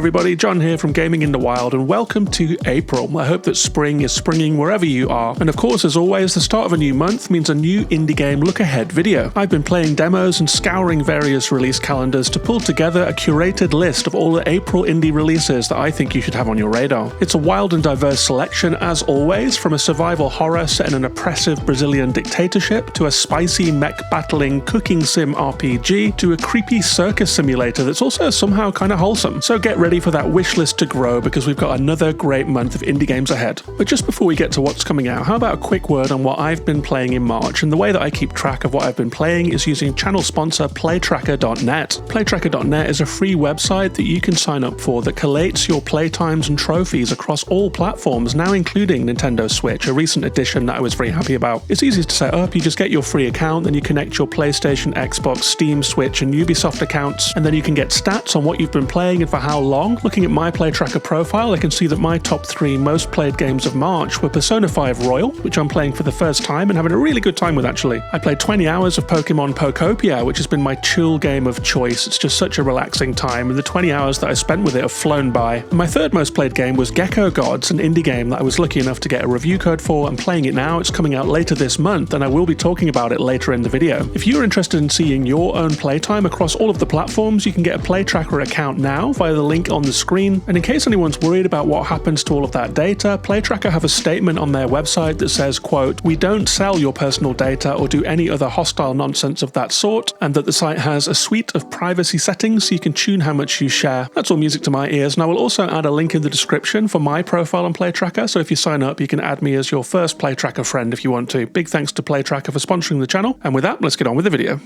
everybody, John here from Gaming in the Wild, and welcome to April. I hope that spring is springing wherever you are. And of course, as always, the start of a new month means a new indie game look-ahead video. I've been playing demos and scouring various release calendars to pull together a curated list of all the April indie releases that I think you should have on your radar. It's a wild and diverse selection, as always, from a survival horror set in an oppressive Brazilian dictatorship, to a spicy mech-battling cooking sim RPG, to a creepy circus simulator that's also somehow kind of wholesome. So get ready for that wish list to grow, because we've got another great month of indie games ahead. But just before we get to what's coming out, how about a quick word on what I've been playing in March? And the way that I keep track of what I've been playing is using channel sponsor Playtracker.net. Playtracker.net is a free website that you can sign up for that collates your playtimes and trophies across all platforms, now including Nintendo Switch, a recent addition that I was very happy about. It's easy to set up. You just get your free account, then you connect your PlayStation, Xbox, Steam, Switch and Ubisoft accounts, and then you can get stats on what you've been playing and for how long. Looking at my Playtracker profile, I can see that my top 3 most played games of March were Persona 5 Royal, which I'm playing for the first time and having a really good time with actually. I played 20 hours of Pokemon Pokopia, which has been my chill game of choice. It's just such a relaxing time, and the 20 hours that I spent with it have flown by. And my third most played game was Gecko Gods, an indie game that I was lucky enough to get a review code for. I'm playing it now. It's coming out later this month, and I will be talking about it later in the video. If you're interested in seeing your own playtime across all of the platforms, you can get a Playtracker account now via the link on the screen. And in case anyone's worried about what happens to all of that data, Playtracker have a statement on their website that says, quote, "We don't sell your personal data or do any other hostile nonsense of that sort," and that the site has a suite of privacy settings so you can tune how much you share. That's all music to my ears, and I will also add a link in the description for my profile on Playtracker, so if you sign up, you can add me as your first Playtracker friend if you want to. Big thanks to Playtracker for sponsoring the channel, and with that, let's get on with the video.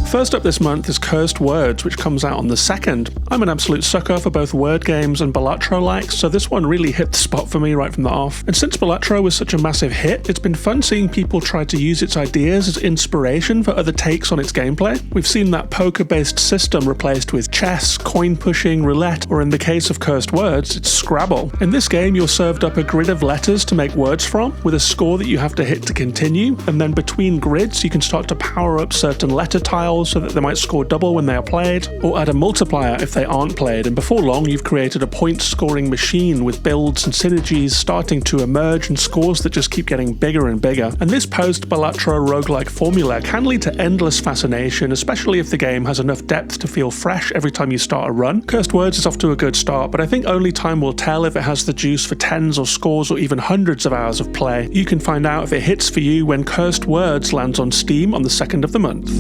First up this month is Cursed Words, which comes out on the 2nd. I'm an absolute sucker for both word games and Balatro-likes, so this one really hit the spot for me right from the off. And since Balatro was such a massive hit, it's been fun seeing people try to use its ideas as inspiration for other takes on its gameplay. We've seen that poker-based system replaced with chess, coin-pushing, roulette, or in the case of Cursed Words, it's Scrabble. In this game, you're served up a grid of letters to make words from, with a score that you have to hit to continue, and then between grids, you can start to power up certain letter tiles so that they might score double when they are played, or add a multiplier if they aren't played, and before long you've created a point-scoring machine with builds and synergies starting to emerge and scores that just keep getting bigger and bigger. And this post-Balatro roguelike formula can lead to endless fascination, especially if the game has enough depth to feel fresh every time you start a run. Cursed Words is off to a good start, but I think only time will tell if it has the juice for tens or scores or even hundreds of hours of play. You can find out if it hits for you when Cursed Words lands on Steam on the 2nd of the month.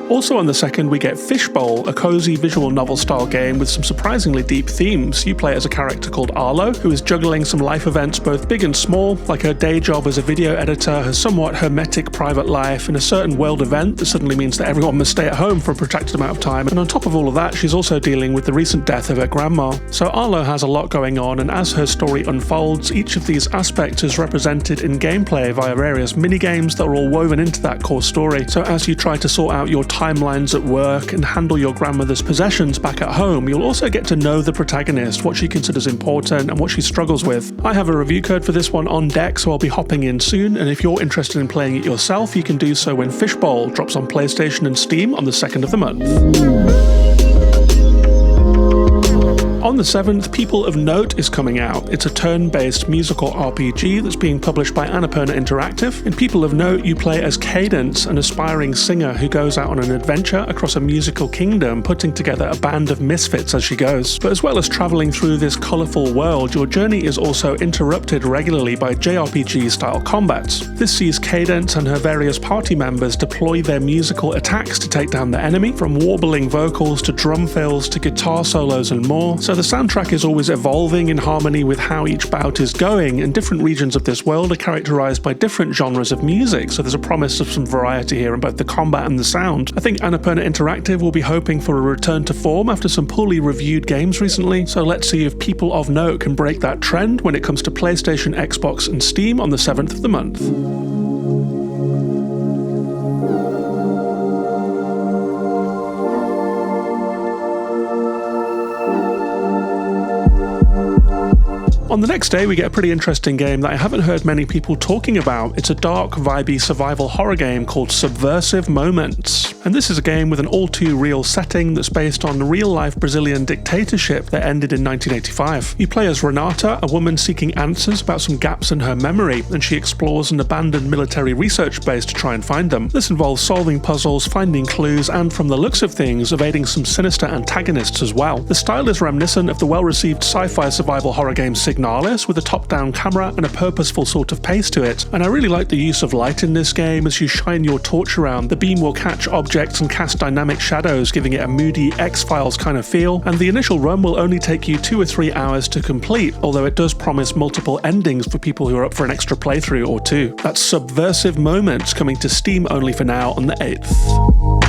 Also on the 2nd, we get Fishbowl, a cozy visual novel-style game with some surprisingly deep themes. You play as a character called Arlo, who is juggling some life events both big and small, like her day job as a video editor, her somewhat hermetic private life, and a certain world event that suddenly means that everyone must stay at home for a protracted amount of time. And on top of all of that, she's also dealing with the recent death of her grandma. So Arlo has a lot going on, and as her story unfolds, each of these aspects is represented in gameplay via various minigames that are all woven into that core story. So as you try to sort out your timelines at work and handle your grandmother's possessions back at home, you'll also get to know the protagonist, what she considers important and what she struggles with. I have a review code for this one on deck, so I'll be hopping in soon, and if you're interested in playing it yourself, you can do so when Fishbowl drops on PlayStation and Steam on the 2nd of the month. On the 7th, People of Note is coming out. It's a turn-based musical RPG that's being published by Annapurna Interactive. In People of Note, you play as Cadence, an aspiring singer who goes out on an adventure across a musical kingdom, putting together a band of misfits as she goes. But as well as travelling through this colourful world, your journey is also interrupted regularly by JRPG-style combats. This sees Cadence and her various party members deploy their musical attacks to take down the enemy, from warbling vocals to drum fills to guitar solos and more. So the soundtrack is always evolving in harmony with how each bout is going, and different regions of this world are characterized by different genres of music, so there's a promise of some variety here in both the combat and the sound. I think Annapurna Interactive will be hoping for a return to form after some poorly reviewed games recently, so let's see if People of Note can break that trend when it comes to PlayStation, Xbox and Steam on the 7th of the month. On the next day, we get a pretty interesting game that I haven't heard many people talking about. It's a dark, vibey survival horror game called Subversive Moments. And this is a game with an all-too-real setting that's based on real-life Brazilian dictatorship that ended in 1985. You play as Renata, a woman seeking answers about some gaps in her memory, and she explores an abandoned military research base to try and find them. This involves solving puzzles, finding clues, and from the looks of things, evading some sinister antagonists as well. The style is reminiscent of the well-received sci-fi survival horror game Signalis, with a top-down camera and a purposeful sort of pace to it. And I really like the use of light in this game. As you shine your torch around, the beam will catch objects and cast dynamic shadows, giving it a moody X-Files kind of feel, and the initial run will only take you 2 or 3 hours to complete, although it does promise multiple endings for people who are up for an extra playthrough or two. That's Subversive Moments, coming to Steam only for now on the 8th.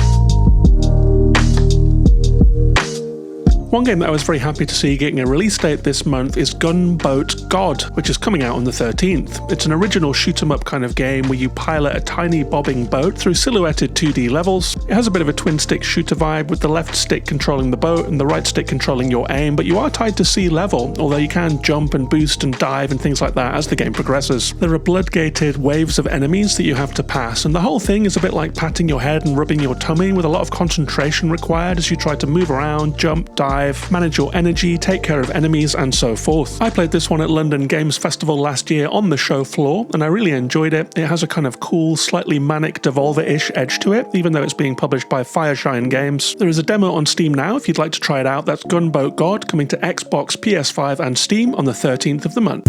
One game that I was very happy to see getting a release date this month is Gunboat God, which is coming out on the 13th. It's an original shoot-'em-up kind of game where you pilot a tiny bobbing boat through silhouetted 2D levels. It has a bit of a twin-stick shooter vibe, with the left stick controlling the boat and the right stick controlling your aim, but you are tied to sea level, although you can jump and boost and dive and things like that as the game progresses. There are blood-gated waves of enemies that you have to pass, and the whole thing is a bit like patting your head and rubbing your tummy, with a lot of concentration required as you try to move around, jump, dive, manage your energy, take care of enemies, and so forth. I played this one at London Games Festival last year on the show floor, and I really enjoyed it. It has a kind of cool, slightly manic Devolver-ish edge to it, even though it's being published by Fireshine Games. There is a demo on Steam now if you'd like to try it out. That's Gunboat God, coming to Xbox, PS5, and Steam on the 13th of the month.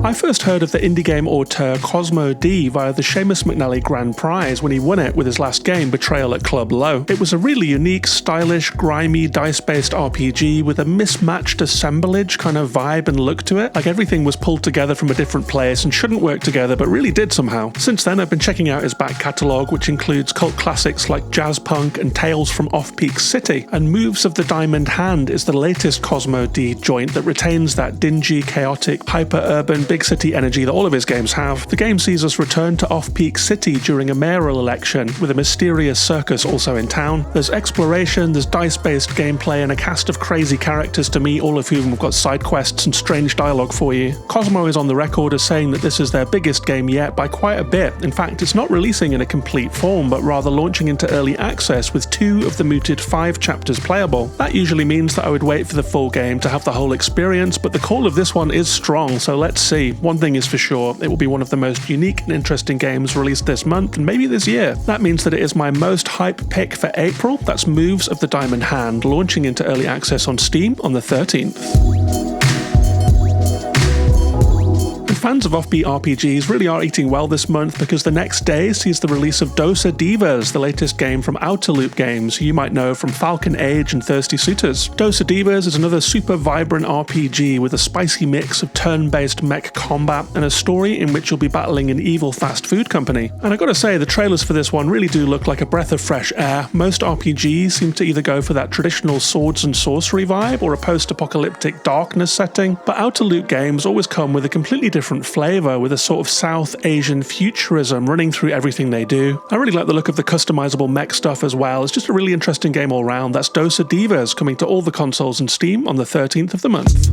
I first heard of the indie game auteur Cosmo D via the Seamus McNally Grand Prize when he won it with his last game, Betrayal at Club Low. It was a really unique, stylish, grimy, dice-based RPG with a mismatched assemblage kind of vibe and look to it. Like everything was pulled together from a different place and shouldn't work together, but really did somehow. Since then, I've been checking out his back catalogue, which includes cult classics like Jazz Punk and Tales from Off-Peak City, and Moves of the Diamond Hand is the latest Cosmo D joint that retains that dingy, chaotic, hyper-urban, big city energy that all of his games have. The game sees us return to Off-Peak City during a mayoral election, with a mysterious circus also in town. There's exploration, there's dice-based gameplay, and a cast of crazy characters to meet, all of whom have got side quests and strange dialogue for you. Cosmo is on the record as saying that this is their biggest game yet by quite a bit. In fact, it's not releasing in a complete form, but rather launching into early access with 2 of the mooted 5 chapters playable. That usually means that I would wait for the full game to have the whole experience, but the call of this one is strong, so let's see. One thing is for sure, it will be one of the most unique and interesting games released this month and maybe this year. That means that it is my most hype pick for April. That's Moves of the Diamond Hand, launching into early access on Steam on the 13th. Fans of offbeat RPGs really are eating well this month, because the next day sees the release of Dosa Divas, the latest game from Outer Loop Games, who you might know from Falcon Age and Thirsty Suitors. Dosa Divas is another super vibrant RPG with a spicy mix of turn-based mech combat and a story in which you'll be battling an evil fast food company. And I gotta say, the trailers for this one really do look like a breath of fresh air. Most RPGs seem to either go for that traditional swords and sorcery vibe or a post-apocalyptic darkness setting, but Outer Loop Games always come with a completely different flavour, with a sort of South Asian futurism running through everything they do. I really like the look of the customizable mech stuff as well. It's just a really interesting game all round. That's Dosa Divas, coming to all the consoles and Steam on the 13th of the month.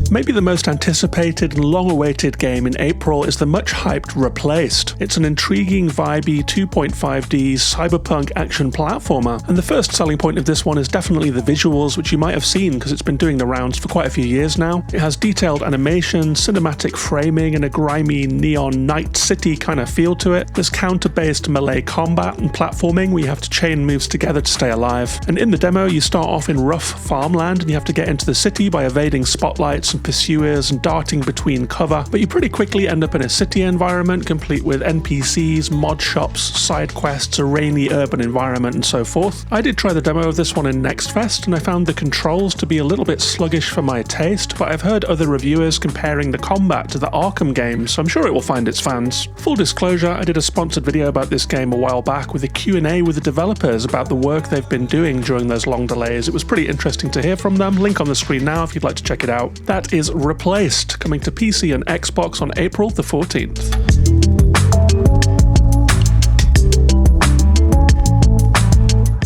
Maybe the most anticipated and long-awaited game in April is the much-hyped Replaced. It's an intriguing, vibey 2.5D cyberpunk action platformer, and the first selling point of this one is definitely the visuals, which you might have seen because it's been doing the rounds for quite a few years now. It has detailed animation, cinematic framing, and a grimy neon night city kind of feel to it. There's counter-based melee combat and platforming where you have to chain moves together to stay alive. And in the demo, you start off in rough farmland and you have to get into the city by evading spotlights and pursuers and darting between cover, but you pretty quickly end up in a city environment complete with NPCs, mod shops, side quests, a rainy urban environment, and so forth. I did try the demo of this one in Next Fest, and I found the controls to be a little bit sluggish for my taste, but I've heard other reviewers comparing the combat to the Arkham games, so I'm sure it will find its fans. Full disclosure, I did a sponsored video about this game a while back with a Q&A with the developers about the work they've been doing during those long delays. It was pretty interesting to hear from them. Link on the screen now if you'd like to check it out. That is Replaced, coming to PC and Xbox on April the 14th.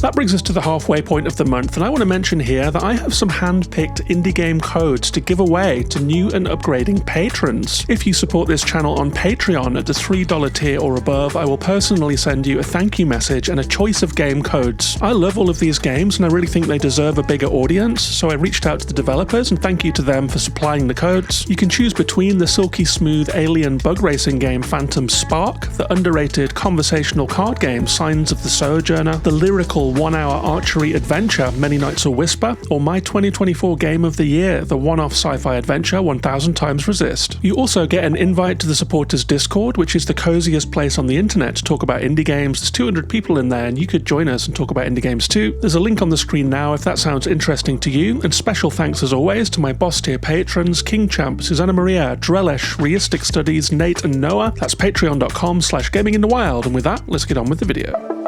That brings us to the halfway point of the month, and I want to mention here that I have some hand-picked indie game codes to give away to new and upgrading patrons. If you support this channel on Patreon at the $3 tier or above, I will personally send you a thank you message and a choice of game codes. I love all of these games and I really think they deserve a bigger audience, so I reached out to the developers and thank you to them for supplying the codes. You can choose between the silky smooth alien bug racing game Phantom Spark, the underrated conversational card game Signs of the Sojourner, the lyrical one-hour archery adventure Many Nights a Whisper, or my 2024 game of the year, the one-off sci-fi adventure 1000 Times Resist. You also get an invite to the supporters Discord, which is the coziest place on the internet to talk about indie games. There's 200 people in there and you could join us and talk about indie games too. There's a link on the screen now if that sounds interesting to you, and special thanks as always to my boss tier patrons King Champ, Susanna Maria, Drellish, Reistic Studies, Nate and Noah. That's patreon.com/gaminginthewild, and with that, let's get on with the video.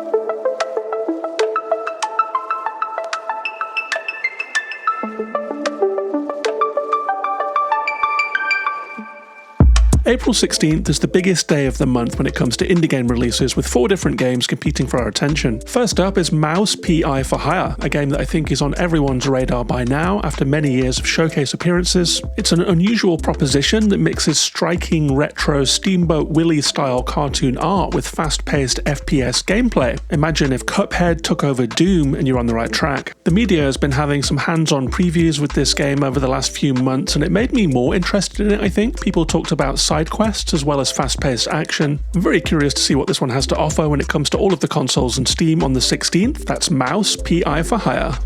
April 16th is the biggest day of the month when it comes to indie game releases, with 4 different games competing for our attention. First up is Mouse P.I. for Hire, a game that I think is on everyone's radar by now after many years of showcase appearances. It's an unusual proposition that mixes striking retro Steamboat Willie style cartoon art with fast-paced FPS gameplay. Imagine if Cuphead took over Doom and you're on the right track. The media has been having some hands-on previews with this game over the last few months and it made me more interested in it, I think. People talked about side quests as well as fast-paced action. I'm very curious to see what this one has to offer when it comes to all of the consoles and Steam on the 16th. That's Mouse P.I. for Hire.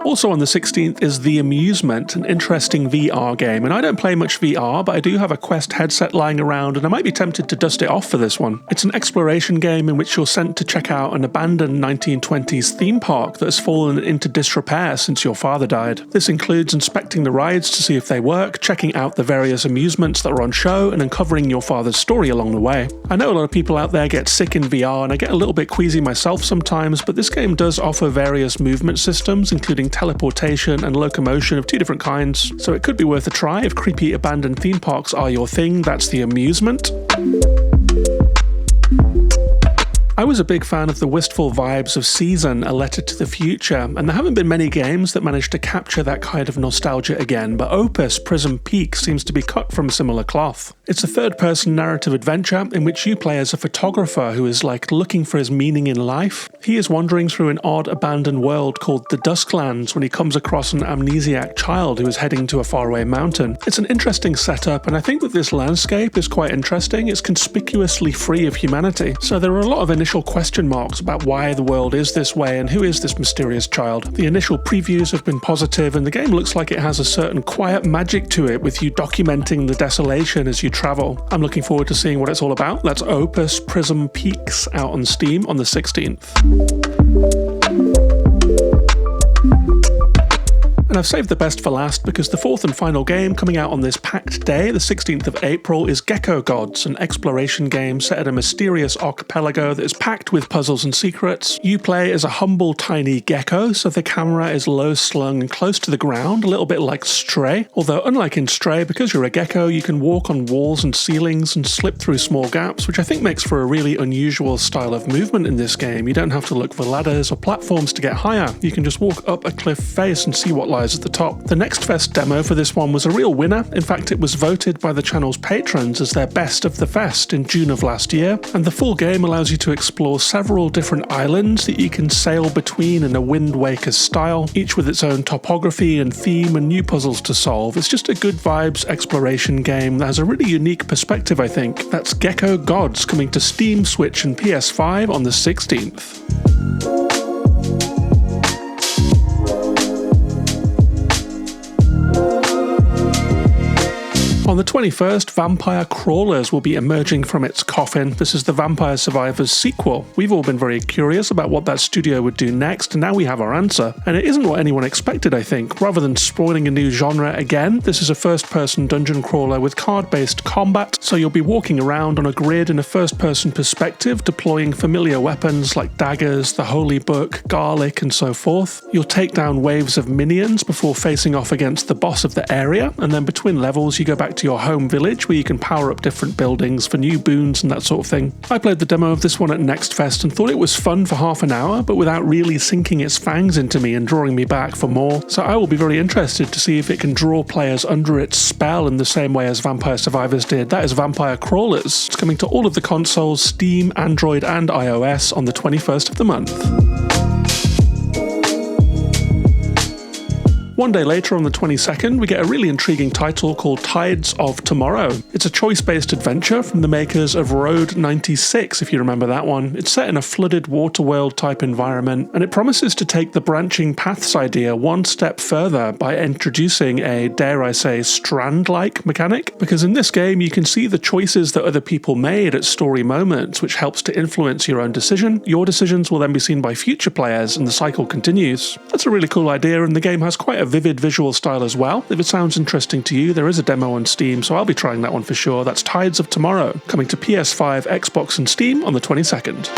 Also on the 16th is The Amusement, an interesting VR game, and I don't play much VR, but I do have a Quest headset lying around and I might be tempted to dust it off for this one. It's an exploration game in which you're sent to check out an abandoned 1920s theme park that has fallen into disrepair since your father died. This includes inspecting the rides to see if they work, checking out the various amusements that are on show, and uncovering your father's story along the way. I know a lot of people out there get sick in VR and I get a little bit queasy myself sometimes, but this game does offer various movement systems, including teleportation and locomotion of 2 different kinds, so it could be worth a try if creepy abandoned theme parks are your thing. That's The Amusement. I was a big fan of the wistful vibes of Season, A Letter to the Future, and there haven't been many games that managed to capture that kind of nostalgia again, but Opus Prism Peak seems to be cut from similar cloth. It's a third-person narrative adventure in which you play as a photographer who is looking for his meaning in life. He is wandering through an odd abandoned world called the Dusklands when he comes across an amnesiac child who is heading to a faraway mountain. It's an interesting setup, and I think that this landscape is quite interesting. It's conspicuously free of humanity, so there are a lot of initial question marks about why the world is this way and who is this mysterious child. The initial previews have been positive and the game looks like it has a certain quiet magic to it, with you documenting the desolation as you travel. I'm looking forward to seeing what it's all about. That's Opus Prism Peaks out on Steam on the 16th. And I've saved the best for last because the 4th and final game coming out on this packed day, the 16th of April, is Gecko Gods, an exploration game set at a mysterious archipelago that is packed with puzzles and secrets. You play as a humble tiny gecko, so the camera is low slung and close to the ground, a little bit like Stray. Although unlike in Stray, because you're a gecko, you can walk on walls and ceilings and slip through small gaps, which I think makes for a really unusual style of movement in this game. You don't have to look for ladders or platforms to get higher. You can just walk up a cliff face and see what lies at the top. The Next Fest demo for this one was a real winner. In fact, it was voted by the channel's patrons as their best of the fest in June of last year, and the full game allows you to explore several different islands that you can sail between in a Wind Waker style, each with its own topography and theme and new puzzles to solve. It's just a good vibes exploration game that has a really unique perspective, I think. That's Gecko Gods, coming to Steam, Switch and PS5 on the 16th. On the 21st, Vampire Crawlers will be emerging from its coffin. This is the Vampire Survivors sequel. We've all been very curious about what that studio would do next, and now we have our answer. And it isn't what anyone expected, I think. Rather than spoiling a new genre again, this is a first-person dungeon crawler with card-based combat, so you'll be walking around on a grid in a first-person perspective, deploying familiar weapons like daggers, the Holy Book, garlic, and so forth. You'll take down waves of minions before facing off against the boss of the area, and then between levels you go back back to your home village where you can power up different buildings for new boons and that sort of thing. I played the demo of this one at Next Fest and thought it was fun for half an hour, but without really sinking its fangs into me and drawing me back for more. So I will be very interested to see if it can draw players under its spell in the same way as Vampire Survivors did. That is Vampire Crawlers. It's coming to all of the consoles, Steam, Android and iOS on the 21st of the month. One day later, on the 22nd, we get a really intriguing title called Tides of Tomorrow. It's a choice-based adventure from the makers of Road 96, if you remember that one. It's set in a flooded waterworld type environment, and it promises to take the branching paths idea one step further by introducing a, dare I say, strand-like mechanic. Because in this game, you can see the choices that other people made at story moments, which helps to influence your own decision. Your decisions will then be seen by future players, and the cycle continues. That's a really cool idea, and the game has quite a vivid visual style as well. If it sounds interesting to you, there is a demo on Steam, so I'll be trying that one for sure. That's Tides of Tomorrow, coming to PS5, Xbox and Steam on the 22nd.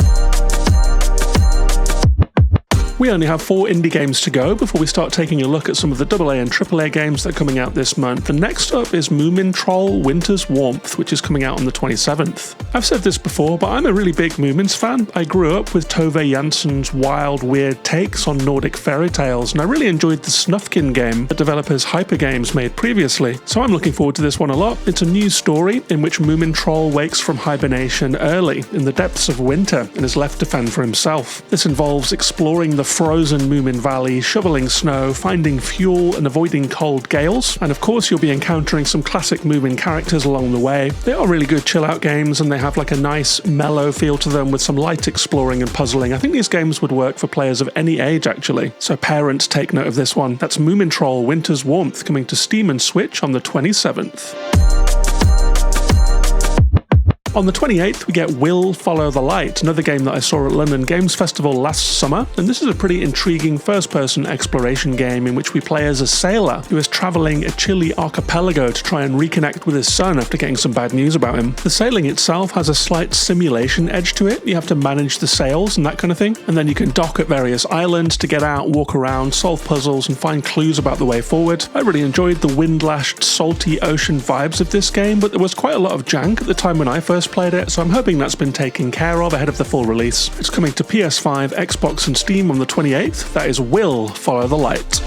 We only have 4 indie games to go before we start taking a look at some of the AA and AAA games that are coming out this month. The next up is Moomintroll Winter's Warmth, which is coming out on the 27th. I've said this before, but I'm a really big Moomins fan. I grew up with Tove Jansson's wild, weird takes on Nordic fairy tales, and I really enjoyed the Snufkin game that developers Hypergames made previously. So I'm looking forward to this one a lot. It's a new story in which Moomintroll wakes from hibernation early in the depths of winter and is left to fend for himself. This involves exploring the frozen Moomin Valley, shoveling snow, finding fuel and avoiding cold gales, and of course you'll be encountering some classic Moomin characters along the way. They are really good chill out games and they have like a nice mellow feel to them with some light exploring and puzzling. I think these games would work for players of any age actually, so parents take note of this one. That's Moomintroll Winter's Warmth, coming to Steam and Switch on the 27th. On the 28th, we get Will Follow the Light, another game that I saw at London Games Festival last summer, and this is a pretty intriguing first-person exploration game in which we play as a sailor who is travelling a Chile archipelago to try and reconnect with his son after getting some bad news about him. The sailing itself has a slight simulation edge to it. You have to manage the sails and that kind of thing, and then you can dock at various islands to get out, walk around, solve puzzles, and find clues about the way forward. I really enjoyed the wind-lashed, salty ocean vibes of this game, but there was quite a lot of jank at the time when I first played it, so I'm hoping that's been taken care of ahead of the full release. It's coming to PS5, Xbox and Steam on the 28th. That is Will Follow the Light.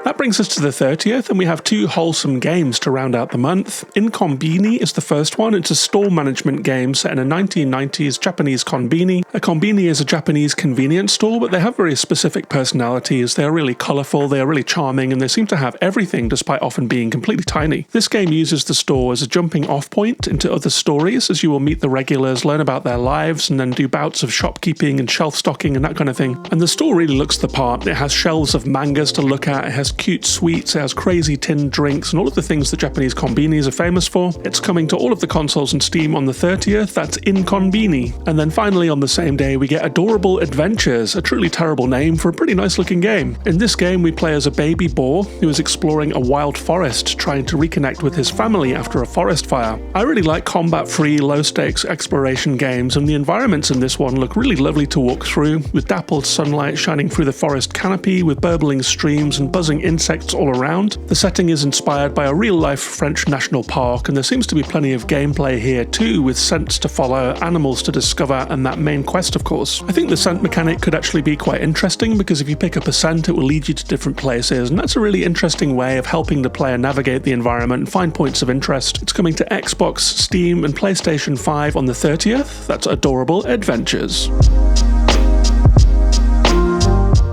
That brings us to the 30th, and we have 2 wholesome games to round out the month. Inkonbini is the first one. It's a store management game set in a 1990s Japanese konbini. A konbini is a Japanese convenience store, but they have very specific personalities. They are really colourful, they are really charming, and they seem to have everything despite often being completely tiny. This game uses the store as a jumping off point into other stories, as you will meet the regulars, learn about their lives, and then do bouts of shopkeeping and shelf stocking and that kind of thing. And the store really looks the part. It has shelves of mangas to look at, it has cute sweets, it has crazy tinned drinks, and all of the things that Japanese konbinis are famous for. It's coming to all of the consoles and Steam on the 30th, that's Inkonbini. And then finally on the same day we get Adorable Adventures, a truly terrible name for a pretty nice looking game. In this game we play as a baby boar who is exploring a wild forest trying to reconnect with his family after a forest fire. I really like combat-free, low-stakes exploration games, and the environments in this one look really lovely to walk through, with dappled sunlight shining through the forest canopy, with burbling streams and buzzing insects all around. The setting is inspired by a real-life French national park, and there seems to be plenty of gameplay here too, with scents to follow, animals to discover, and that main quest of course. I think the scent mechanic could actually be quite interesting, because if you pick up a scent it will lead you to different places, and that's a really interesting way of helping the player navigate the environment and find points of interest. It's coming to Xbox, Steam and PlayStation 5 on the 30th. That's Adorable Adventures.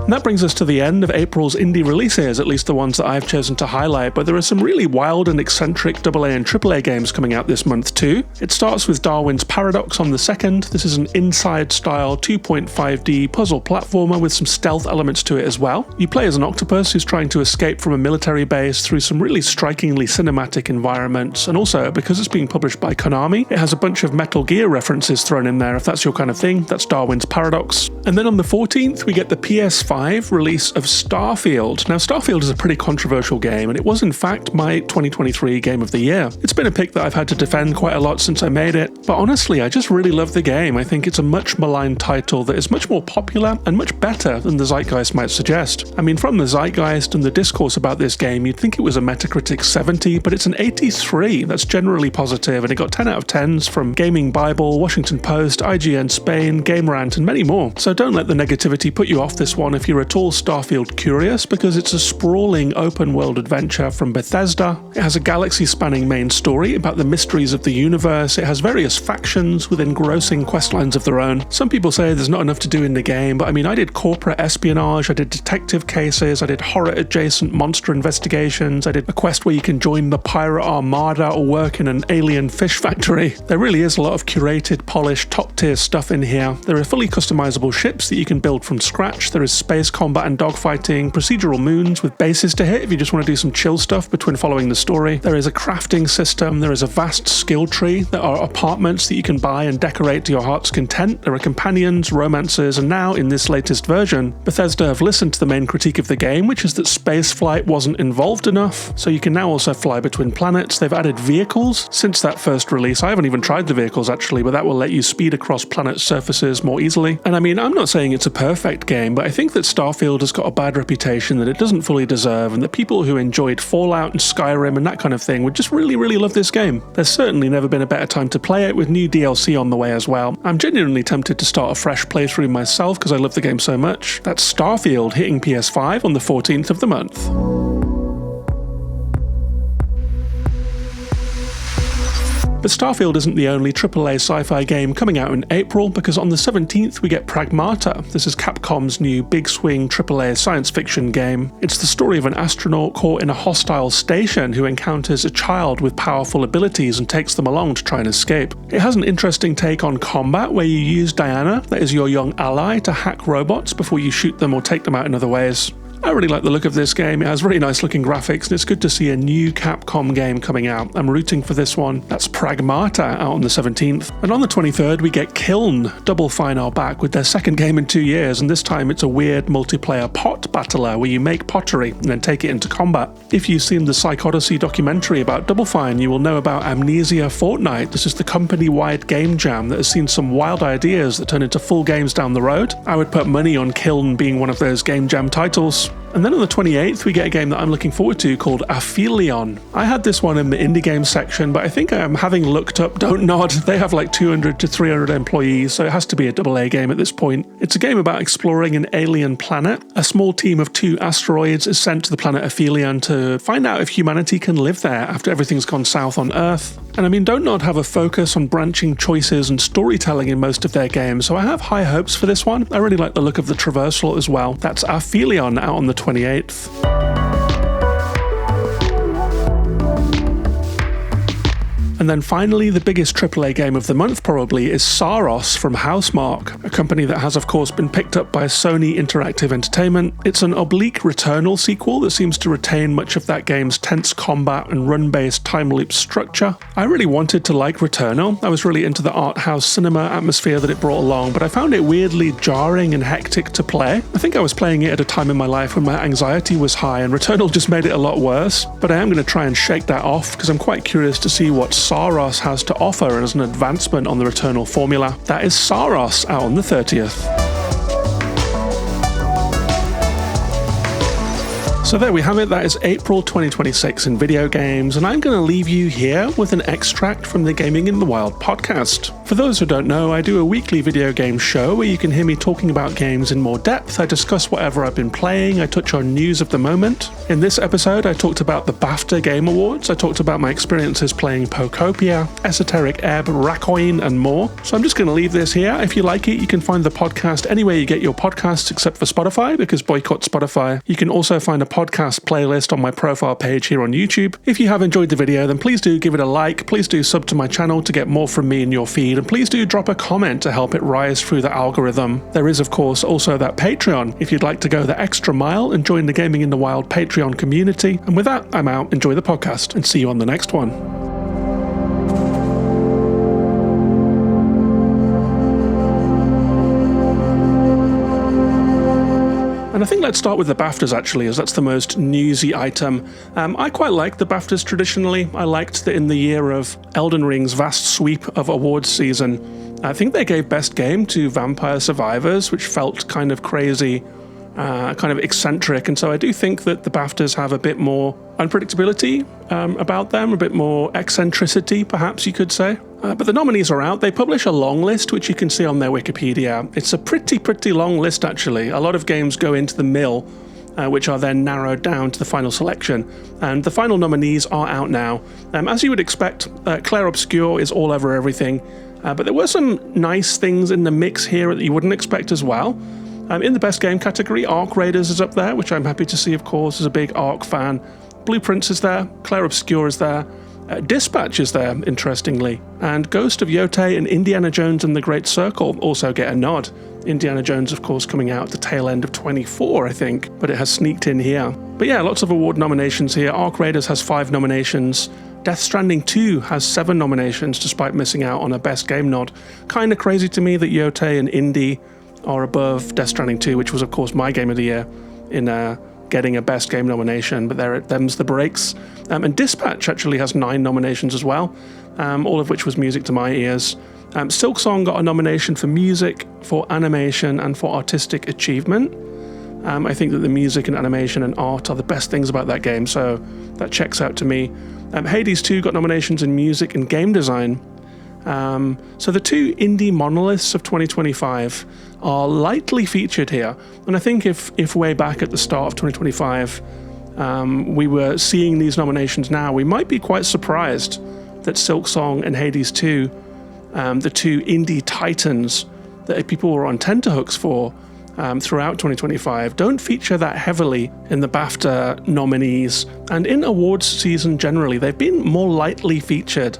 And that brings us to the end of April's indie releases, at least the ones that I've chosen to highlight, but there are some really wild and eccentric AA and AAA games coming out this month too. It starts with Darwin's Paradox on the 2nd. This is an Inside-style 2.5D puzzle platformer with some stealth elements to it as well. You play as an octopus who's trying to escape from a military base through some really strikingly cinematic environments, and also, because it's being published by Konami, it has a bunch of Metal Gear references thrown in there if that's your kind of thing. That's Darwin's Paradox. And then on the 14th we get the PS5 PS5 release of Starfield. Now, Starfield is a pretty controversial game, and it was in fact my 2023 Game of the Year. It's been a pick that I've had to defend quite a lot since I made it, but honestly, I just really love the game. I think it's a much maligned title that is much more popular and much better than the zeitgeist might suggest. I mean, from the zeitgeist and the discourse about this game, you'd think it was a Metacritic 70, but it's an 83. That's generally positive, and it got 10 out of 10s from Gaming Bible, Washington Post, IGN Spain, Game Rant, and many more. So don't let the negativity put you off this one if you're at all Starfield curious, because it's a sprawling open-world adventure from Bethesda. It has a galaxy-spanning main story about the mysteries of the universe. It has various factions with engrossing questlines of their own. Some people say there's not enough to do in the game, but I mean, I did corporate espionage, I did detective cases, I did horror-adjacent monster investigations, I did a quest where you can join the pirate armada or work in an alien fish factory. There really is a lot of curated, polished, top-tier stuff in here. There are fully customizable ships that you can build from scratch. There is space combat and dogfighting, procedural moons with bases to hit if you just want to do some chill stuff between following the story. There is a crafting system. There is a vast skill tree. There are apartments that you can buy and decorate to your heart's content. There are companions, romances, and now in this latest version, Bethesda have listened to the main critique of the game, which is that spaceflight wasn't involved enough, so you can now also fly between planets. They've added vehicles since that first release. I haven't even tried the vehicles actually, but that will let you speed across planet surfaces more easily. And I mean, I'm not saying it's a perfect game, but I think that Starfield has got a bad reputation that it doesn't fully deserve, and that people who enjoyed Fallout and Skyrim and that kind of thing would just really, really love this game. There's certainly never been a better time to play it, with new DLC on the way as well. I'm genuinely tempted to start a fresh playthrough myself because I love the game so much. That's Starfield hitting PS5 on the 14th of the month. But Starfield isn't the only AAA sci-fi game coming out in April, because on the 17th we get Pragmata. This is Capcom's new big swing AAA science fiction game. It's the story of an astronaut caught in a hostile station who encounters a child with powerful abilities and takes them along to try and escape. It has an interesting take on combat where you use Diana, that is your young ally, to hack robots before you shoot them or take them out in other ways. I really like the look of this game. It has really nice looking graphics, and it's good to see a new Capcom game coming out. I'm rooting for this one. That's Pragmata out on the 17th. And on the 23rd we get Kiln. Double Fine are back with their second game in 2 years, and this time it's a weird multiplayer pot battler where you make pottery and then take it into combat. If you've seen the Psychodyssey documentary about Double Fine, you will know about Amnesia Fortnight. This is the company-wide game jam that has seen some wild ideas that turn into full games down the road. I would put money on Kiln being one of those game jam titles. And then on the 28th, we get a game that I'm looking forward to called Aphelion. I had this one in the indie game section, but I think having looked up Don't Nod, they have like 200 to 300 employees, so it has to be a AA game at this point. It's a game about exploring an alien planet. A small team of 2 asteroids is sent to the planet Aphelion to find out if humanity can live there after everything's gone south on Earth. And I mean, Don't Nod have a focus on branching choices and storytelling in most of their games, so I have high hopes for this one. I really like the look of the traversal as well. That's Aphelion out on the 28th. And then finally, the biggest AAA game of the month probably is Saros from Housemarque, a company that has of course been picked up by Sony Interactive Entertainment. It's an oblique Returnal sequel that seems to retain much of that game's tense combat and run-based time loop structure. I really wanted to like Returnal. I was really into the art house cinema atmosphere that it brought along, but I found it weirdly jarring and hectic to play. I think I was playing it at a time in my life when my anxiety was high, and Returnal just made it a lot worse. But I am going to try and shake that off because I'm quite curious to see what Saros has to offer as an advancement on the Returnal formula. That is Saros out on the 30th. So there we have it, that is April 2026 in video games, and I'm going to leave you here with an extract from the Gaming in the Wild podcast. For those who don't know, I do a weekly video game show where you can hear me talking about games in more depth. I discuss whatever I've been playing, I touch on news of the moment. In this episode, I talked about the BAFTA Game Awards, I talked about my experiences playing Pokopia, Esoteric Ebb, Racoin, and more. So I'm just going to leave this here. If you like it, you can find the podcast anywhere you get your podcasts except for Spotify, because boycott Spotify. You can also find a podcast playlist on my profile page here on YouTube. If you have enjoyed the video, then please do give it a like, please do sub to my channel to get more from me in your feed, and please do drop a comment to help it rise through the algorithm. There is of course also that Patreon if you'd like to go the extra mile and join the Gaming in the Wild Patreon community. And with that, I'm out. Enjoy the podcast and see you on the next one. And And I think let's start with the BAFTAs actually, as that's the most newsy item. I quite like the BAFTAs traditionally. I liked that in the year of Elden Ring's vast sweep of awards season, I think they gave Best Game to Vampire Survivors, which felt kind of crazy, kind of eccentric. And so I do think that the BAFTAs have a bit more unpredictability about them, a bit more eccentricity, perhaps you could say. But the nominees are out. They publish a long list, which you can see on their Wikipedia. It's a pretty long list, actually. A lot of games go into the mill, which are then narrowed down to the final selection. And the final nominees are out now. As you would expect, Clair Obscur is all over everything. But there were some nice things in the mix here that you wouldn't expect as well. In the Best Game category, Arc Raiders is up there, which I'm happy to see, of course, as a big Arc fan. Blueprints is there. Clair Obscur is there. Dispatch is there, interestingly, and Ghost of Yotei and Indiana Jones and the Great Circle also get a nod. Indiana Jones, of course, coming out at the tail end of 24, I think, but it has sneaked in here. But yeah, lots of award nominations here. Arc Raiders has 5 nominations. Death Stranding 2 has 7 nominations, despite missing out on a Best Game nod. Kind of crazy to me that Yotei and Indy are above Death Stranding 2, which was, of course, my game of the year in getting a Best Game nomination, but them's the breaks. And Dispatch actually has 9 nominations as well, all of which was music to my ears. Silksong got a nomination for music, for animation, and for artistic achievement. I think that the music and animation and art are the best things about that game, so that checks out to me. Hades 2 got nominations in music and game design. So the 2 indie monoliths of 2025 are lightly featured here. And I think if way back at the start of 2025 we were seeing these nominations now, we might be quite surprised that Silksong and Hades 2, the 2 indie titans that people were on tenterhooks for throughout 2025, don't feature that heavily in the BAFTA nominees. And in awards season generally, they've been more lightly featured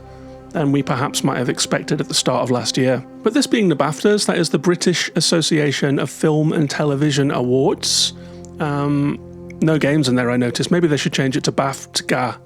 than we perhaps might have expected at the start of last year. But this being the BAFTAs, that is the British Association of Film and Television Awards. No games in there, I noticed. Maybe they should change it to BAFTA,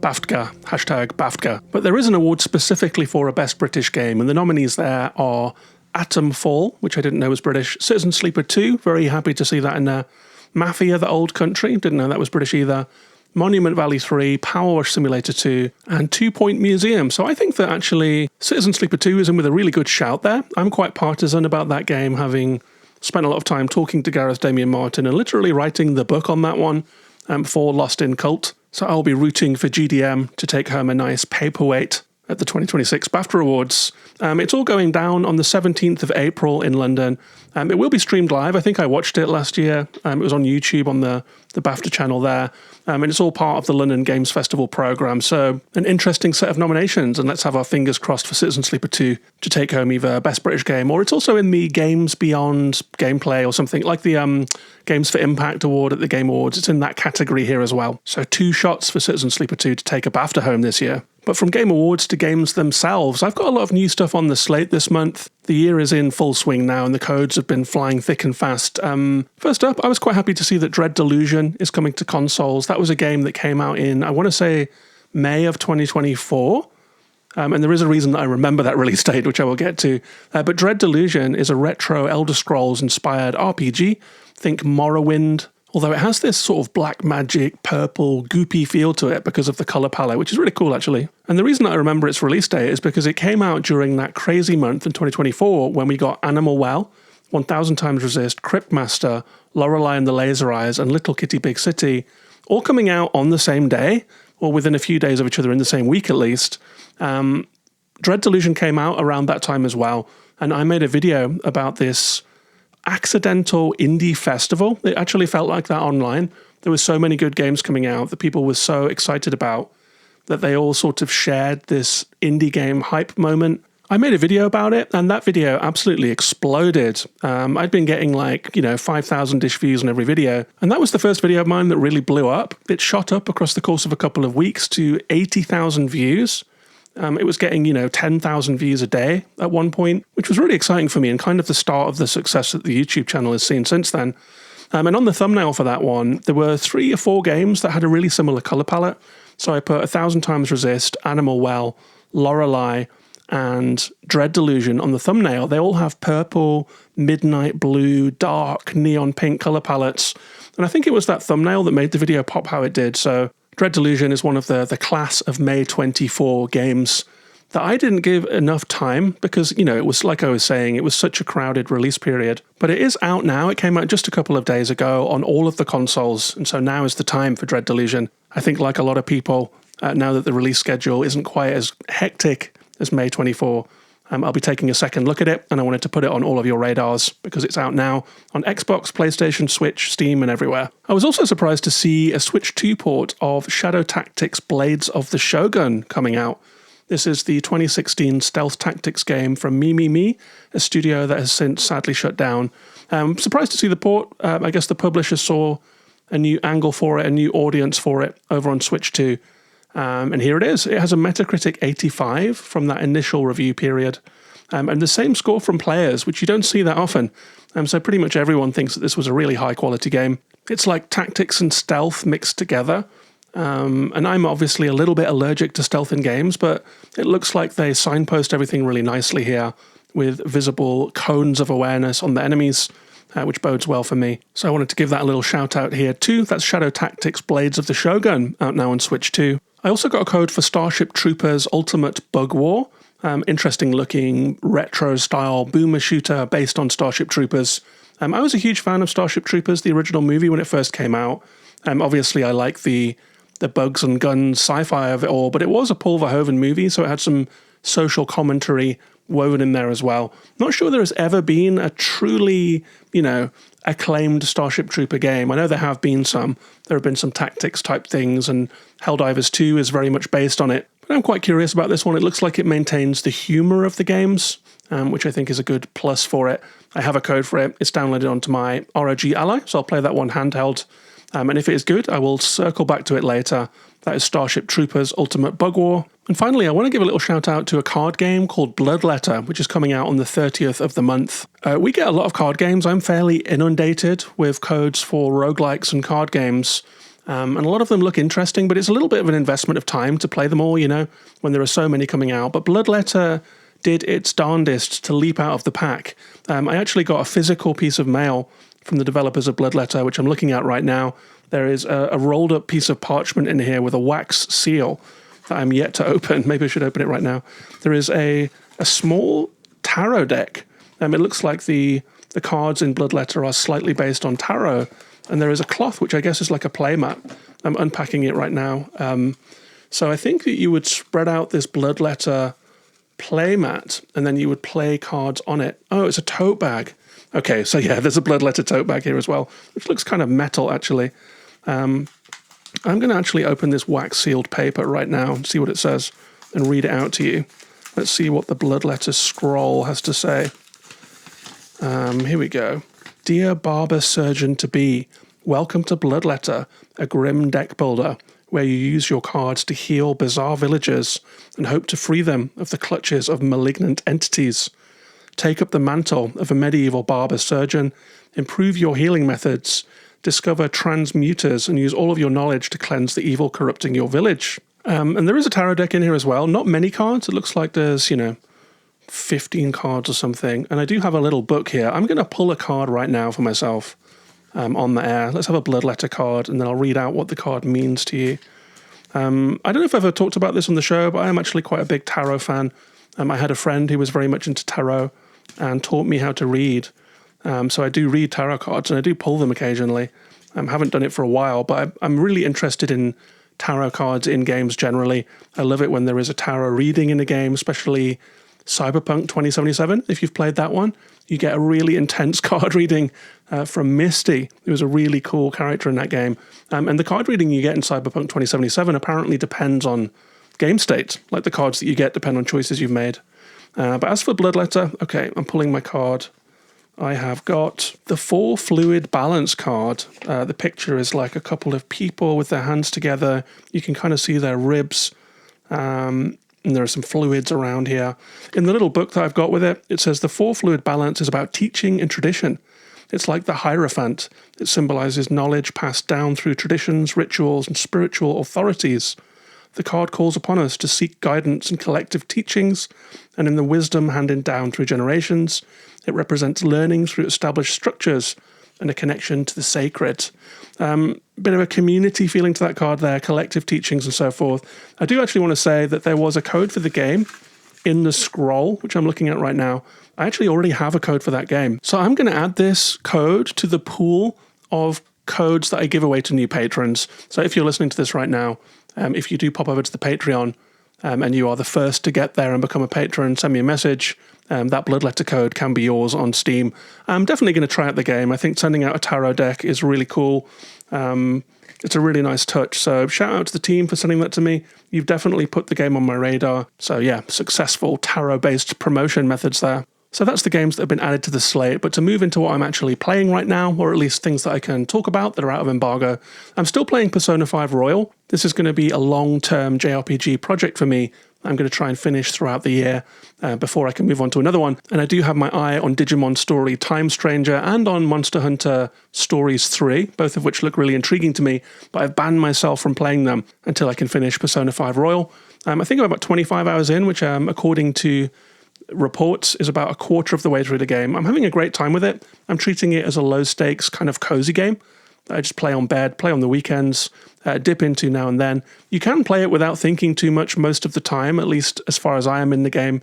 hashtag BAFTA. But there is an award specifically for a Best British Game, and the nominees there are Atomfall, which I didn't know was British, Citizen Sleeper 2, very happy to see that in there, Mafia, The Old Country, didn't know that was British either, Monument Valley 3, Power Wash Simulator 2, and 2 Point Museum. So I think that actually Citizen Sleeper 2 is in with a really good shout there. I'm quite partisan about that game, having spent a lot of time talking to Gareth Damian Martin and literally writing the book on that one for Lost in Cult. So I'll be rooting for GDM to take home a nice paperweight at the 2026 BAFTA Awards. It's all going down on the 17th of April in London. It will be streamed live. I think I watched it last year. It was on YouTube on the BAFTA channel there. And it's all part of the London Games Festival programme. So an interesting set of nominations. And let's have our fingers crossed for Citizen Sleeper 2 to take home either Best British Game, or it's also in the Games Beyond Gameplay or something, like the Games for Impact Award at the Game Awards. It's in that category here as well. So 2 shots for Citizen Sleeper 2 to take a BAFTA home this year. But from Game Awards to games themselves, I've got a lot of new stuff on the slate this month. The year is in full swing now, and the codes have been flying thick and fast. First up, I was quite happy to see that Dread Delusion is coming to consoles. That was a game that came out in, I want to say, May of 2024. And there is a reason that I remember that release date, which I will get to. But Dread Delusion is a retro Elder Scrolls-inspired RPG. Think Morrowind, although it has this sort of black magic, purple, goopy feel to it because of the colour palette, which is really cool, actually. And the reason that I remember its release date is because it came out during that crazy month in 2024 when we got Animal Well, 1000 Times Resist, Cryptmaster, Lorelei and the Laser Eyes, and Little Kitty Big City, all coming out on the same day, or within a few days of each other in the same week at least. Dread Delusion came out around that time as well, and I made a video about this accidental indie festival. It actually felt like that online. There were so many good games coming out that people were so excited about that they all sort of shared this indie game hype moment. I made a video about it, and that video absolutely exploded. I'd been getting 5,000-ish views on every video, and that was the first video of mine that really blew up. It shot up across the course of a couple of weeks to 80,000 views. It was getting, 10,000 views a day at one point, which was really exciting for me and kind of the start of the success that the YouTube channel has seen since then. And on the thumbnail for that one, there were 3 or 4 games that had a really similar colour palette. So I put 1000 Times Resist, Animal Well, Lorelei, and Dread Delusion on the thumbnail, they all have purple, midnight blue, dark, neon pink color palettes. And I think it was that thumbnail that made the video pop how it did. So Dread Delusion is one of the class of May 24 games that I didn't give enough time because, you know, it was like I was saying, it was such a crowded release period. But it is out now. It came out just a couple of days ago on all of the consoles. And so now is the time for Dread Delusion. I think like a lot of people, now that the release schedule isn't quite as hectic as May 24, I'll be taking a second look at it, and I wanted to put it on all of your radars because it's out now on Xbox, PlayStation, Switch, Steam, and everywhere. I was also surprised to see a Switch 2 port of Shadow Tactics Blades of the Shogun coming out. This is the 2016 stealth tactics game from Me, a studio that has since sadly shut down. I'm surprised to see the port. I guess the publisher saw a new angle for it, a new audience for it over on Switch 2. And here it is. It has a Metacritic 85 from that initial review period. And the same score from players, which you don't see that often. So pretty much everyone thinks that this was a really high quality game. It's like tactics and stealth mixed together. And I'm obviously a little bit allergic to stealth in games, but it looks like they signpost everything really nicely here with visible cones of awareness on the enemies, which bodes well for me. So I wanted to give that a little shout out here too. That's Shadow Tactics Blades of the Shogun, out now on Switch 2. I also got a code for Starship Troopers Ultimate Bug War. Interesting looking retro style boomer shooter based on Starship Troopers. I was a huge fan of Starship Troopers, the original movie, when it first came out. Obviously I like the bugs and guns sci-fi of it all, but it was a Paul Verhoeven movie, so it had some social commentary woven in there as well. Not sure there has ever been a truly, acclaimed Starship Trooper game. I know there have been some. There have been some tactics type things, and Helldivers 2 is very much based on it. But I'm quite curious about this one. It looks like it maintains the humor of the games, which I think is a good plus for it. I have a code for it. It's downloaded onto my ROG Ally, so I'll play that one handheld. And if it is good, I will circle back to it later. That is Starship Troopers Ultimate Bug War. And finally, I want to give a little shout out to a card game called Bloodletter, which is coming out on the 30th of the month. We get a lot of card games. I'm fairly inundated with codes for roguelikes and card games. And a lot of them look interesting, but it's a little bit of an investment of time to play them all, when there are so many coming out. But Bloodletter did its darndest to leap out of the pack. I actually got a physical piece of mail from the developers of Bloodletter, which I'm looking at right now. There is a rolled up piece of parchment in here with a wax seal that I'm yet to open. Maybe I should open it right now. There is a small tarot deck. It looks like the cards in Bloodletter are slightly based on tarot. And there is a cloth, which I guess is like a playmat. I'm unpacking it right now. So I think that you would spread out this Bloodletter playmat, and then you would play cards on it. Oh, it's a tote bag. Okay, so yeah, there's a Bloodletter tote bag here as well, which looks kind of metal, actually. I'm going to actually open this wax-sealed paper right now and see what it says and read it out to you. Let's see what the Bloodletter scroll has to say. Here we go. Dear Barber Surgeon-to-be, welcome to Bloodletter, a grim deck builder, where you use your cards to heal bizarre villagers and hope to free them of the clutches of malignant entities. Take up the mantle of a medieval barber surgeon, improve your healing methods, discover transmuters, and use all of your knowledge to cleanse the evil corrupting your village. And there is a tarot deck in here as well. Not many cards. It looks like there's, 15 cards or something. And I do have a little book here. I'm going to pull a card right now for myself on the air. Let's have a Bloodletter card, and then I'll read out what the card means to you. I don't know if I've ever talked about this on the show, but I am actually quite a big tarot fan. I had a friend who was very much into tarot and taught me how to read. So I do read tarot cards, and I do pull them occasionally. Haven't done it for a while, but I'm really interested in tarot cards in games generally. I love it when there is a tarot reading in a game, especially Cyberpunk 2077. If you've played that one, you get a really intense card reading from Misty, who was a really cool character in that game. And the card reading you get in Cyberpunk 2077 apparently depends on game state, like the cards that you get depend on choices you've made. But as for Bloodletter, okay, I'm pulling my card. I have got the 4 Fluid Balance card. The picture is like a couple of people with their hands together. You can kind of see their ribs. And there are some fluids around here. In the little book that I've got with it, it says the 4 Fluid Balance is about teaching and tradition. It's like the Hierophant. It symbolizes knowledge passed down through traditions, rituals, and spiritual authorities. the card calls upon us to seek guidance in collective teachings and in the wisdom handed down through generations. It represents learning through established structures and a connection to the sacred. Bit of a community feeling to that card there, collective teachings and so forth. I do actually want to say that there was a code for the game in the scroll, which I'm looking at right now. I actually already have a code for that game. So I'm going to add this code to the pool of codes that I give away to new patrons. So if you're listening to this right now, if you do pop over to the Patreon and you are the first to get there and become a patron, send me a message. That Bloodletter code can be yours on Steam. I'm definitely going to try out the game. I think sending out a tarot deck is really cool. It's a really nice touch. So shout out to the team for sending that to me. You've definitely put the game on my radar. So yeah, successful tarot-based promotion methods there. So that's the games that have been added to the slate, but to move into what I'm actually playing right now, or at least things that I can talk about that are out of embargo, I'm still playing Persona 5 Royal. This is going to be a long-term JRPG project for me. I'm going to try and finish throughout the year before I can move on to another one. And I do have my eye on Digimon Story Time Stranger and on Monster Hunter Stories 3, both of which look really intriguing to me, but I've banned myself from playing them until I can finish Persona 5 Royal. I think I'm about 25 hours in, which according to reports is about a quarter of the way through the game. I'm having a great time with it. I'm treating it as a low-stakes kind of cozy game that I just play on bed, play on the weekends, dip into now and then. You can play it without thinking too much most of the time, at least as far as I am in the game.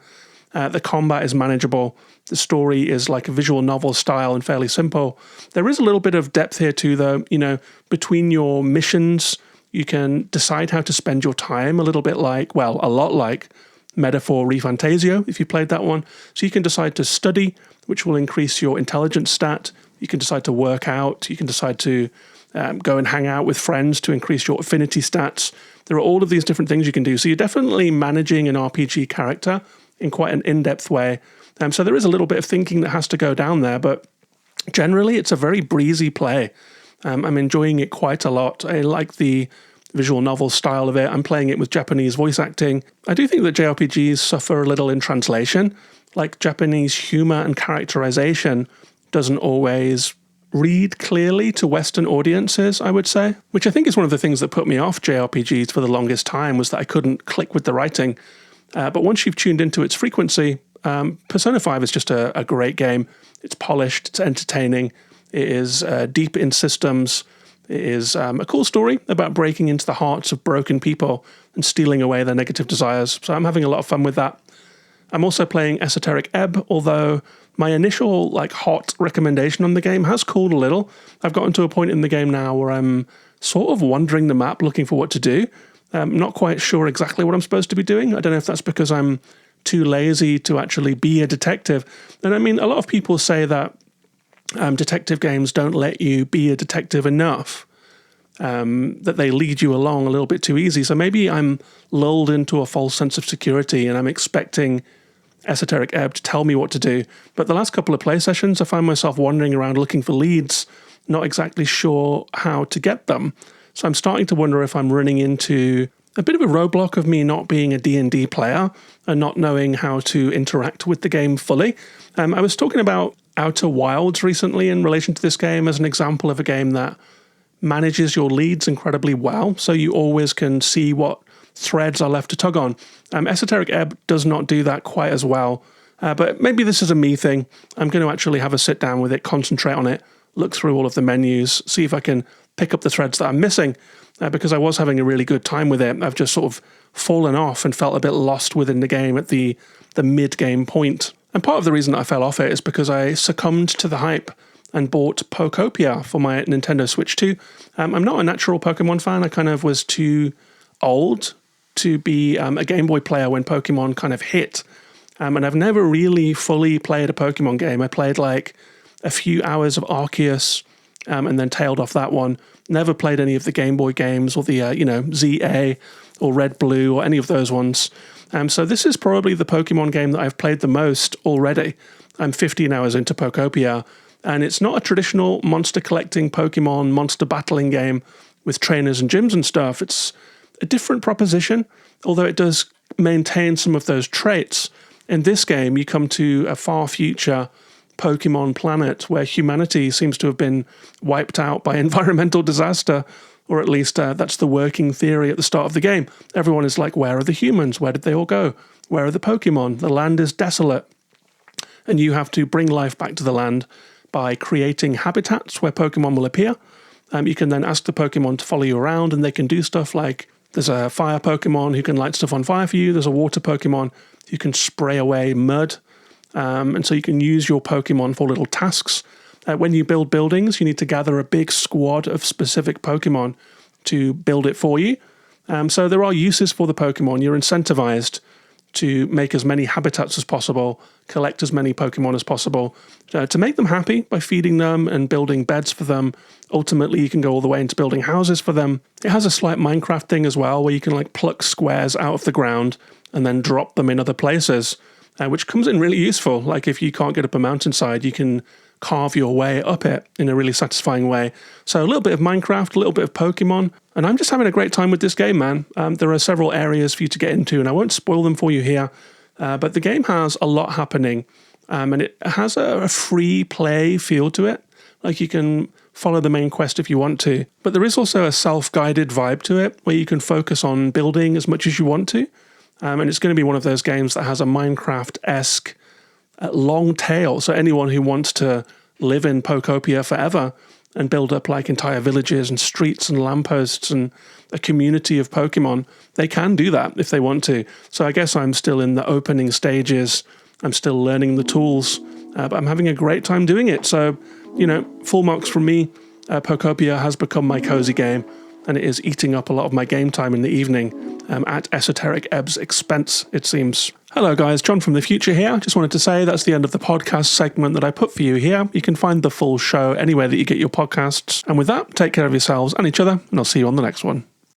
The combat is manageable. The story is like a visual novel style and fairly simple. There is a little bit of depth here too, though. You know, between your missions, you can decide how to spend your time, a little bit like, well, a lot like Metaphor Refantasio, if you played that one. So you can decide to study, which will increase your intelligence stat. You can decide to work out. You can decide to go and hang out with friends to increase your affinity stats. There are all of these different things you can do. So you're definitely managing an RPG character in quite an in-depth way. So there is a little bit of thinking that has to go down there, but generally it's a very breezy play. I'm enjoying it quite a lot. I like the visual novel style of it. I'm playing it with Japanese voice acting. I do think that JRPGs suffer a little in translation. Like Japanese humor and characterization doesn't always read clearly to Western audiences, I would say, which I think is one of the things that put me off JRPGs for the longest time, was that I couldn't click with the writing. But once you've tuned into its frequency, Persona 5 is just a great game. It's polished, it's entertaining, it is deep in systems. It is a cool story about breaking into the hearts of broken people and stealing away their negative desires. So I'm having a lot of fun with that. I'm also playing Esoteric Ebb, although my initial hot recommendation on the game has cooled a little. I've gotten to a point in the game now where I'm sort of wandering the map looking for what to do. I'm not quite sure exactly what I'm supposed to be doing. I don't know if that's because I'm too lazy to actually be a detective. And I mean, a lot of people say that detective games don't let you be a detective enough, that they lead you along a little bit too easy. So maybe I'm lulled into a false sense of security and I'm expecting Esoteric Ebb to tell me what to do. But the last couple of play sessions, I find myself wandering around looking for leads, not exactly sure how to get them. So I'm starting to wonder if I'm running into a bit of a roadblock of me not being a D&D player and not knowing how to interact with the game fully. I was talking about Outer Wilds recently in relation to this game as an example of a game that manages your leads incredibly well, so you always can see what threads are left to tug on. Esoteric Ebb does not do that quite as well, but maybe this is a me thing. I'm going to actually have a sit down with it, concentrate on it, look through all of the menus, see if I can pick up the threads that I'm missing, because I was having a really good time with it. I've just sort of fallen off and felt a bit lost within the game at the mid-game point. And part of the reason that I fell off it is because I succumbed to the hype and bought Pokopia for my Nintendo Switch 2. I'm not a natural Pokemon fan. I kind of was too old to be a Game Boy player when Pokemon kind of hit. And I've never really fully played a Pokemon game. I played like a few hours of Arceus and then tailed off that one. Never played any of the Game Boy games or the, ZA or Red Blue or any of those ones. So this is probably the Pokemon game that I've played the most already. I'm 15 hours into Pokopia, and it's not a traditional monster collecting Pokemon monster battling game with trainers and gyms and stuff. It's a different proposition, although it does maintain some of those traits. In this game, you come to a far future Pokemon planet where humanity seems to have been wiped out by environmental disaster. or at least that's the working theory at the start of the game. Everyone is like, where are the humans? Where did they all go? Where are the Pokemon? The land is desolate. And you have to bring life back to the land by creating habitats where Pokemon will appear. You can then ask the Pokemon to follow you around, and they can do stuff like, there's a fire Pokemon who can light stuff on fire for you. There's a water Pokemon who can spray away mud. And so you can use your Pokemon for little tasks. When you build buildings, you need to gather a big squad of specific Pokemon to build it for you. So there are uses for the Pokemon. You're incentivized to make as many habitats as possible, collect as many Pokemon as possible, to make them happy by feeding them and building beds for them. Ultimately, you can go all the way into building houses for them. It has a slight Minecraft thing as well, where you can like pluck squares out of the ground and then drop them in other places, which comes in really useful. Like if you can't get up a mountainside, you can carve your way up it in a really satisfying way. So a little bit of Minecraft, a little bit of Pokemon, and I'm just having a great time with this game, man. There are several areas for you to get into, and I won't spoil them for you here, but the game has a lot happening, and it has a free play feel to it. Like you can follow the main quest if you want to, but there is also a self-guided vibe to it, where you can focus on building as much as you want to, and it's going to be one of those games that has a Minecraft-esque long tail. So anyone who wants to live in Pokopia forever and build up like entire villages and streets and lampposts and a community of Pokemon, they can do that if they want to. So I guess I'm still in the opening stages. I'm still learning the tools, but I'm having a great time doing it. So, full marks from me. Pokopia has become my cozy game, and it is eating up a lot of my game time in the evening at Esoteric Eb's expense, it seems. Hello guys, John from the future here. Just wanted to say that's the end of the podcast segment that I put for you here. You can find the full show anywhere that you get your podcasts. And with that, take care of yourselves and each other, and I'll see you on the next one.